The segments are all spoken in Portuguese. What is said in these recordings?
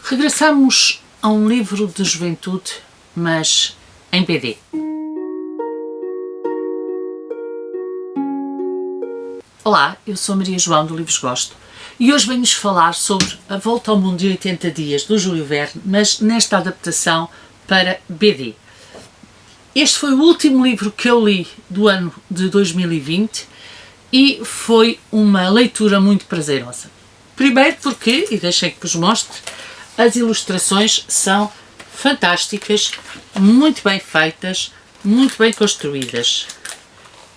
Regressamos a um livro de juventude, mas em BD. Olá, eu sou Maria João do Livros Gosto e hoje venho-vos falar sobre A Volta ao Mundo em 80 Dias do Júlio Verne, mas nesta adaptação para BD. Este foi o último livro que eu li do ano de 2020 e foi uma leitura muito prazerosa. Primeiro porque, e deixem que vos mostre, as ilustrações são fantásticas, muito bem feitas, muito bem construídas.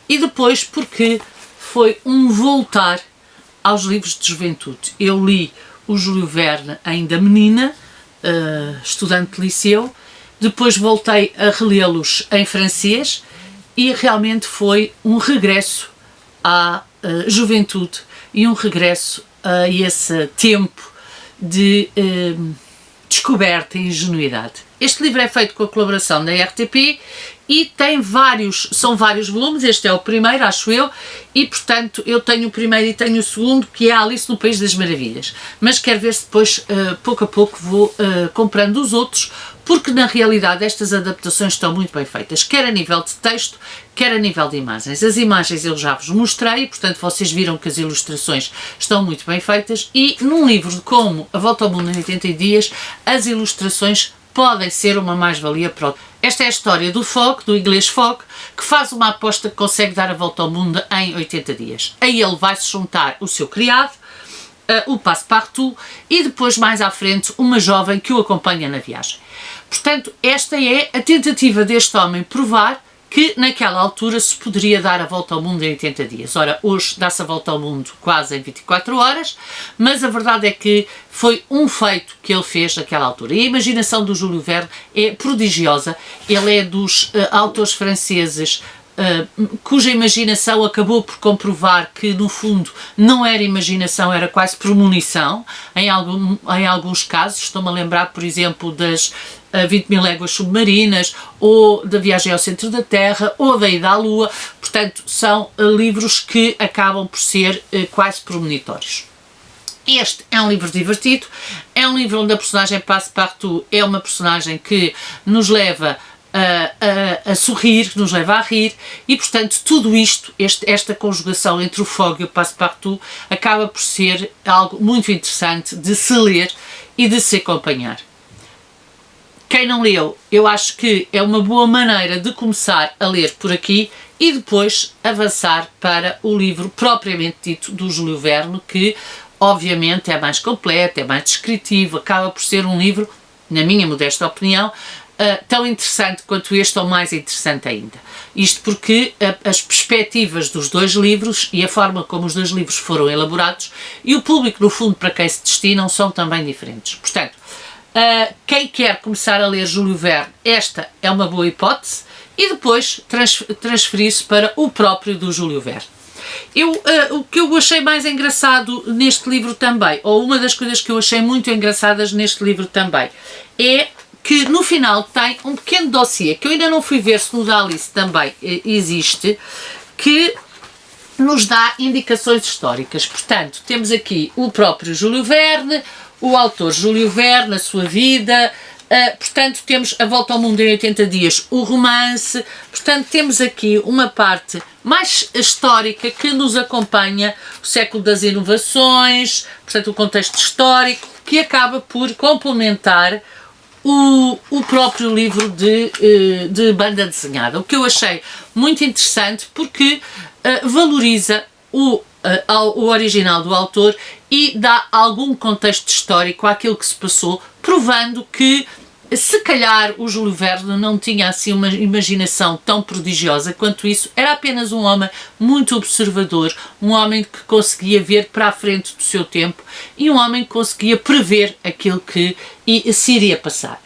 E depois porque foi um voltar aos livros de juventude. Eu li o Júlio Verne ainda menina, estudante de liceu, depois voltei a relê-los em francês e realmente foi um regresso à juventude e um regresso a esse tempo de descoberta e ingenuidade. Este livro é feito com a colaboração da RTP e tem são vários volumes, este é o primeiro, acho eu, e portanto eu tenho o primeiro e tenho o segundo, que é a Alice no País das Maravilhas, mas quero ver se depois, pouco a pouco, vou comprando os outros, porque na realidade estas adaptações estão muito bem feitas, quer a nível de texto, quer a nível de imagens. As imagens eu já vos mostrei, portanto vocês viram que as ilustrações estão muito bem feitas e num livro como A Volta ao Mundo em 80 Dias, as ilustrações podem ser uma mais-valia para o... Esta é a história do Fogg, do inglês Fogg, que faz uma aposta que consegue dar a volta ao mundo em 80 dias. A ele vai-se juntar o seu criado, o Passepartout, e depois mais à frente uma jovem que o acompanha na viagem. Portanto, esta é a tentativa deste homem provar que naquela altura se poderia dar a volta ao mundo em 80 dias. Ora, hoje dá-se a volta ao mundo quase em 24 horas, mas a verdade é que foi um feito que ele fez naquela altura. E a imaginação do Júlio Verne é prodigiosa. Ele é dos autores franceses cuja imaginação acabou por comprovar que, no fundo, não era imaginação, era quase premonição, em alguns casos. Estou-me a lembrar, por exemplo, das 20 mil léguas submarinas, ou da Viagem ao Centro da Terra, ou da Ida à Lua. Portanto, são livros que acabam por ser quase premonitórios. Este é um livro divertido, é um livro onde a personagem Passepartout é uma personagem que nos leva a sorrir, nos leva a rir e, portanto, tudo isto, esta conjugação entre o Fogg e o Passepartout acaba por ser algo muito interessante de se ler e de se acompanhar. Quem não leu, eu acho que é uma boa maneira de começar a ler por aqui e depois avançar para o livro propriamente dito do Júlio Verne, que obviamente é mais completo, é mais descritivo, acaba por ser um livro, na minha modesta opinião, tão interessante quanto este ou mais interessante ainda. Isto porque as perspectivas dos dois livros e a forma como os dois livros foram elaborados e o público, no fundo, para quem se destinam, são também diferentes. Portanto, quem quer começar a ler Júlio Verne, esta é uma boa hipótese e depois transferir-se para o próprio do Júlio Verne. O que eu achei mais engraçado neste livro também, ou uma das coisas que eu achei muito engraçadas neste livro também, é que no final tem um pequeno dossiê, que eu ainda não fui ver se no da Alice também existe, que nos dá indicações históricas. Portanto, temos aqui o próprio Júlio Verne, o autor Júlio Verne, a sua vida, portanto temos A Volta ao Mundo em 80 Dias, o romance, portanto temos aqui uma parte mais histórica que nos acompanha, o século das inovações, portanto o contexto histórico, que acaba por complementar o próprio livro de banda desenhada, o que eu achei muito interessante porque valoriza o original do autor e dá algum contexto histórico àquilo que se passou, provando que se calhar o Júlio Verne não tinha assim uma imaginação tão prodigiosa quanto isso, era apenas um homem muito observador, um homem que conseguia ver para a frente do seu tempo e um homem que conseguia prever aquilo que se iria passar.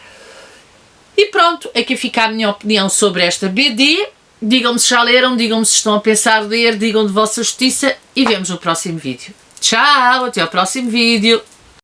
E pronto, aqui fica a minha opinião sobre esta BD. Digam-me se já leram, digam-me se estão a pensar ler, digam de vossa justiça e vemos no próximo vídeo. Tchau, até ao próximo vídeo!